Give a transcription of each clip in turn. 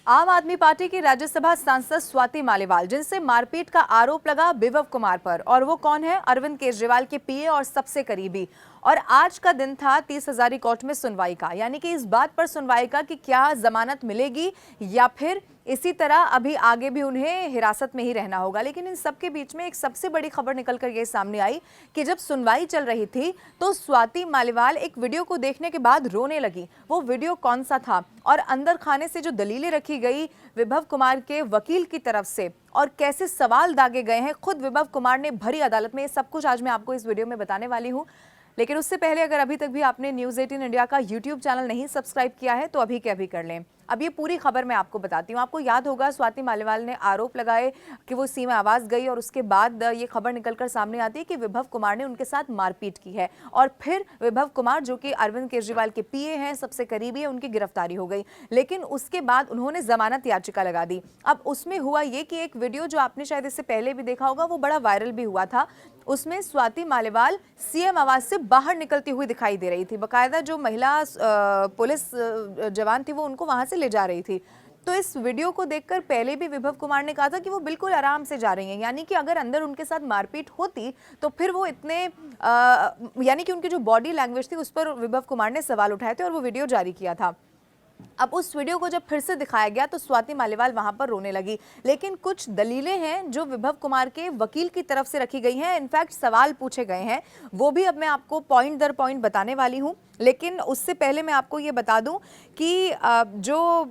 आम आदमी पार्टी की राज्यसभा सांसद स्वाति मालीवाल, जिनसे मारपीट का आरोप लगा विभव कुमार पर, और वो कौन है? अरविंद केजरीवाल के पीए और सबसे करीबी। और आज का दिन था 30 हजारी कोर्ट में सुनवाई का, यानी कि इस बात पर सुनवाई का कि क्या जमानत मिलेगी या फिर इसी तरह अभी आगे भी उन्हें हिरासत में ही रहना होगा। लेकिन इन सबके बीच में एक सबसे बड़ी खबर निकलकर ये सामने आई कि जब सुनवाई चल रही थी तो स्वाति मालीवाल एक वीडियो को देखने के बाद रोने लगी। वो वीडियो कौन सा था और अंदर खाने से जो दलीलें रखी गई विभव कुमार के वकील की तरफ से और कैसे सवाल दागे गए हैं खुद विभव कुमार ने भरी अदालत में, ये सब कुछ आज मैं आपको इस वीडियो में बताने वाली हूँ। लेकिन उससे पहले अगर अभी तक भी आपने न्यूज़ 18 इंडिया का यूट्यूब चैनल नहीं सब्सक्राइब किया है तो अभी के अभी कर लें। अब ये पूरी खबर मैं आपको बताती हूँ। आपको याद होगा स्वाति मालीवाल ने आरोप लगाए कि वो सीमा आवाज गई और उसके बाद ये खबर निकलकर सामने आती है कि विभव कुमार ने उनके साथ मारपीट की है और फिर विभव कुमार जो कि अरविंद केजरीवाल के पीए हैं, सबसे करीबी है, उनकी गिरफ्तारी हो गई। लेकिन उसके बाद उन्होंने जमानत याचिका लगा दी। अब उसमें हुआ ये कि एक वीडियो जो आपने शायद इससे पहले भी देखा होगा वो बड़ा वायरल भी हुआ था। उसमें स्वाति मालीवाल सीएम आवास से बाहर निकलती हुई दिखाई दे रही थी। बकायदा जो महिला पुलिस जवान थी वो उनको वहां से ले जा रही थी। तो इस वीडियो को देखकर पहले भी विभव कुमार ने कहा था कि वो बिल्कुल आराम से जा रही हैं, यानी कि अगर अंदर उनके साथ मारपीट होती तो फिर वो इतने यानी कि उनकी जो बॉडी लैंग्वेज थी उस पर विभव कुमार ने सवाल उठाए थे और वो वीडियो जारी किया था। अब उस वीडियो को जब फिर से दिखाया गया तो स्वाति मालीवाल वहां पर रोने लगी। लेकिन कुछ दलीलें हैं जो विभव कुमार के वकील की तरफ से रखी गई हैं, इनफैक्ट सवाल पूछे गए हैं, वो भी अब मैं आपको पॉइंट दर पॉइंट बताने वाली हूं। लेकिन उससे पहले मैं आपको ये बता दूं कि जो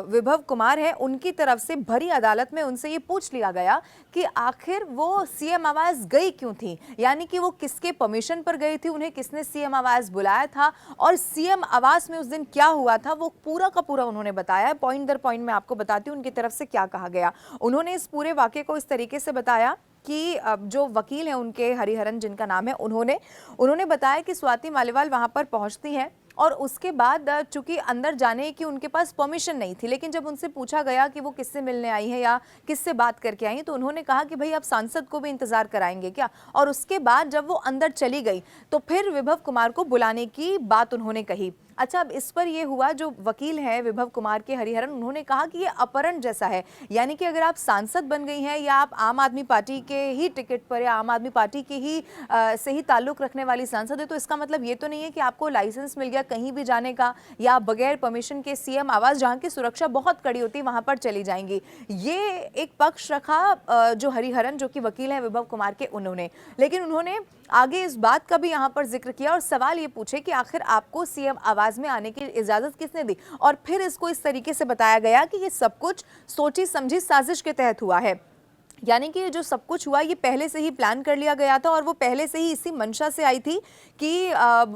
विभव कुमार है उनकी तरफ से भरी अदालत में उनसे ये पूछ लिया गया कि आखिर वो सीएम आवास गई क्यों थी, यानी कि वो किसके परमिशन पर गई थी, उन्हें किसने सीएम आवास बुलाया था और सीएम आवास में उस दिन क्या हुआ था, वो पूरा का पूरा उन्होंने बताया है। पॉइंट दर पॉइंट मैं आपको बताती हूँ उनकी तरफ से क्या कहा गया। उन्होंने इस पूरे वाकये को इस तरीके से बताया कि जो वकील हैं उनके, हरिहरन जिनका नाम है, उन्होंने बताया कि स्वाति मालीवाल वहां पर पहुंचती हैं और उसके बाद चूंकि अंदर जाने की उनके पास परमिशन नहीं थी, लेकिन जब उनसे पूछा गया कि वो किससे मिलने आई है या किससे बात करके आई तो उन्होंने कहा कि भाई आप सांसद को भी इंतजार कराएंगे क्या। और उसके बाद जब वो अंदर चली गई तो फिर विभव कुमार को बुलाने की बात उन्होंने कही। अच्छा, अब इस पर यह हुआ, जो वकील है विभव कुमार के हरिहरन, उन्होंने कहा कि ये अपहरण जैसा है, यानी कि अगर आप सांसद बन गई हैं या आप आम आदमी पार्टी के ही टिकट पर या आम आदमी पार्टी के ही से ही ताल्लुक रखने वाली सांसद है तो इसका मतलब ये तो नहीं है कि आपको लाइसेंस मिल गया कहीं भी जाने का या बगैर परमिशन के सीएम आवास, जहाँ की सुरक्षा बहुत कड़ी होती है, वहां पर चली जाएंगी। ये एक पक्ष रखा जो हरिहरन जो कि वकील है विभव कुमार के, उन्होंने। लेकिन उन्होंने आगे इस बात का भी यहाँ पर जिक्र किया और सवाल ये पूछे कि आखिर आपको सीएम आवाज में आने की इजाजत किसने दी, और फिर इसको इस तरीके से बताया गया कि ये सब कुछ सोची समझी साजिश के तहत हुआ है, यानी कि जो सब कुछ हुआ ये पहले से ही प्लान कर लिया गया था और वो पहले से ही इसी मंशा से आई थी कि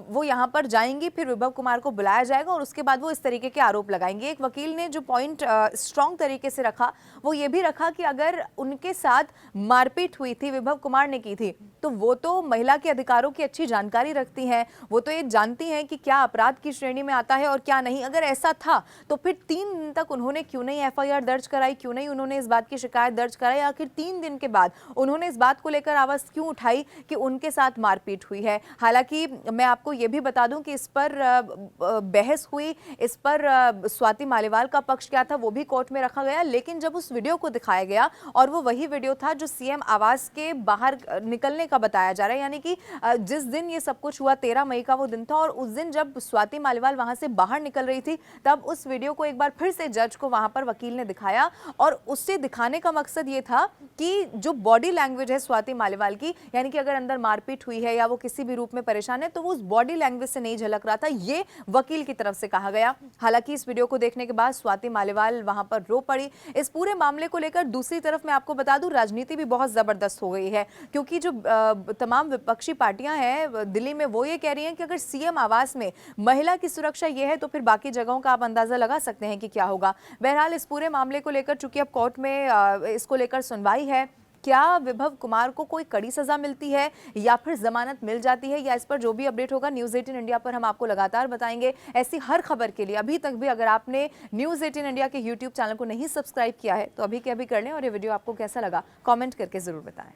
वो यहाँ पर जाएंगी, फिर विभव कुमार को बुलाया जाएगा और उसके बाद वो इस तरीके के आरोप लगाएंगे। एक वकील ने जो पॉइंट स्ट्रॉन्ग तरीके से रखा वो ये भी रखा कि अगर उनके साथ मारपीट हुई थी, विभव कुमार ने की थी, तो वो तो महिला के अधिकारों की अच्छी जानकारी रखती हैं, वो तो ये जानती हैं कि क्या अपराध की श्रेणी में आता है और क्या नहीं। अगर ऐसा था तो फिर 3 दिन तक उन्होंने क्यों नहीं एफआईआर दर्ज कराई, क्यों नहीं उन्होंने इस बात की शिकायत दर्ज कराई, आखिर 3 दिन के बाद उन्होंने इस बात को लेकर आवाज क्यों उठाई कि उनके साथ मारपीट हुई है। हालांकि मैं आपको यह भी बता दूं कि इस पर बहस हुई, इस पर स्वाति मालीवाल का पक्ष क्या था वो भी कोर्ट में रखा गया। लेकिन जब उस वीडियो को दिखाया गया और वो वही वीडियो था जो सीएम आवास के बाहर निकलने का बताया जा रहा है, यानी कि जिस दिन ये सब कुछ हुआ 13 मई का वो दिन था और उस दिन जब स्वाति मालीवाल वहां से बाहर निकल रही थी तब उस वीडियो को एक बार फिर से जज को वहां पर वकील ने दिखाया और उससे दिखाने का मकसद ये था कि जो बॉडी लैंग्वेज है स्वाति मालीवाल की, यानी कि अगर अंदर मारपीट हुई है या वो किसी भी रूप में परेशान है तो वो उस बॉडी लैंग्वेज से नहीं झलक रहा था, ये वकील की तरफ से कहा गया। हालांकि इस वीडियो को देखने के बाद स्वाति मालीवाल वहां पर रो पड़ी। इस पूरे मामले को लेकर दूसरी तरफ मैं आपको बता दूं राजनीति भी बहुत जबरदस्त हो गई है, क्योंकि जो तमाम विपक्षी पार्टियां हैं दिल्ली में वो ये कह रही हैं कि अगर सीएम आवास में महिला की सुरक्षा ये है तो फिर बाकी जगहों का आप अंदाजा लगा सकते हैं कि क्या होगा। बहरहाल इस पूरे मामले को लेकर चूंकि अब कोर्ट में इसको लेकर सुनवाई है, क्या विभव कुमार को कोई कड़ी सजा मिलती है या फिर जमानत मिल जाती है, या इस पर जो भी अपडेट होगा न्यूज़ 18 इंडिया पर हम आपको लगातार बताएंगे। ऐसी हर खबर के लिए अभी तक भी अगर आपने न्यूज़ 18 इंडिया के यूट्यूब चैनल को नहीं सब्सक्राइब किया है तो अभी के अभी कर लें और ये वीडियो आपको कैसा लगा कमेंट करके जरूर बताएं।